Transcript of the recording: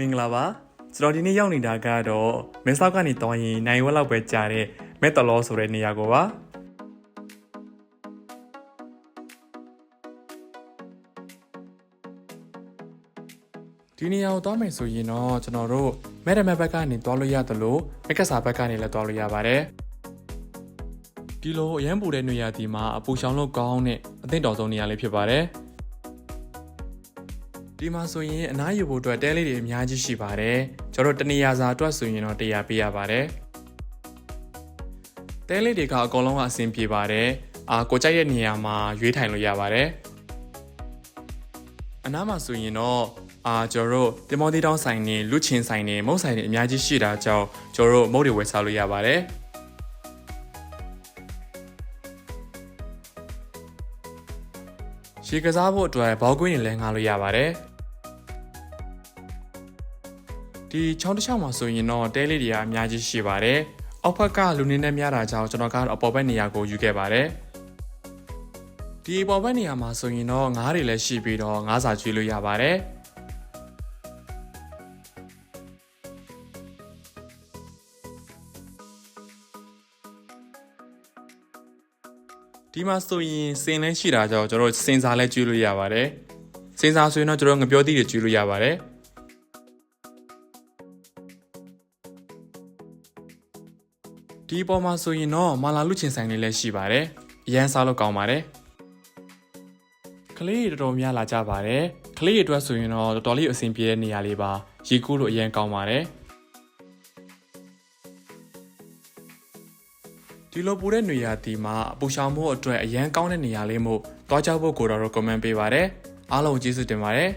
မင်္ဂလာပါကျွန်တော်ဒီနေ့ရောက်နေတာကတော့မဲဆောက်ကနေတောင်းရင်နိုင်ဝက်လောက်ပဲကြာတဲ့မဲတော်လောဆိုတဲ့နေရာကိုပါဒီနေရာကိုတောင်းမယ်ဆိုရင်တော့ကျွန်တော်တို့မဲရမဲဘက်ကနေတောင်းလို့ရတယ်လို့မဲကစားဘက်ကနေလည်းတောင်းလို့ရပါတယ်ဒီလိုအရန်ပူတဲ့နေရာဒီမှာအပူရှောင်လို့ကောင်းတဲ့အသင့်တော်ဆုံးနေရာလေးဖြစ်ပါတယ်ဒီမှာဆိုရင်အနားယူဖို့အတွက်တဲလေးတွေအများကြီးရှိပါတယ်ကျွန်တော်တို့တနေရာစာအတွက်ဆိုရင်တော့100ပေးရပါတယ်တဲလေးတွေကအကုန်လုံးကအဆင်ပြေပါတယ်ကိုကြိုက်တဲ့နေရာမှာရွေးထိုင်လို့ရပါတယ်အနားမှာဆိုရင်တော့ကျွန်တော်တို့တင်မောသေးတောင်းဆိုင်နေလူချင်းဆိုင်နေမုတ်ဆိုင်နေအများကြီးရှိတာကြောင့်ကျွန်တော်တို့မုတ်တွေဝယ်စားလို့ရပါတယ်ရေကစားဖို့အတွက်ဘောက်ကွင်းတွေလည်းငှားလို့ရပါတယ်ဒီချောင်းတစ်ချောင်းမှာဆိုရင်တော့တဲလေးတွေကအများကြီးရှိပါတယ်အောက်ဘက်ကလူနေနဲ့များတာကြောင့်ကျွန်တော်ကတော့အပေါ်ဘက်နေရာကိုယူခဲ့ပါတယ်ဒီအပေါ်ဘက်နေရာမှာဆိုရင်တော့ငါးတွေလည်းရှိပြီးတော့ငါးစာကျွေးလို့ရပါတယ်ဒီမှာဆိုရင်စင်လည်းရှိတာကြောင့်ကျွန်တော်စင်စာလည်းကျွေးလို့ရပါတယ်စင်စာဆိုရင်တော့ကျွန်တော်ငပြောသီးတွေကျွေးလို့ရပါတယ်ဒီပေါ်မှာဆိုရင်တော့မာလာလူချင်းဆိုင်လေးလည်းရှိပါတယ်အရန်စားလို့ကောင်းပါတယ်ကလေးတွေတော်တော်များလာကြပါတယ်ကလေးတွေအတွက်ဆိုရင်တော့တော်တော်လေးအဆင်ပြေတဲ့နေရာလေးပါရေကူးလို့အရန်ကောင်းပါတယ်ဒီလိုပူတဲ့နေရာဒီမှာအပူရှောင်ဖို့အတွက်အရန်ကောင်းတဲ့နေရာလေးမို့တွားကြဖို့ကိုတော့ recommend ပေးပါတယ်အားလုံးကျေးဇူးတင်ပါတယ်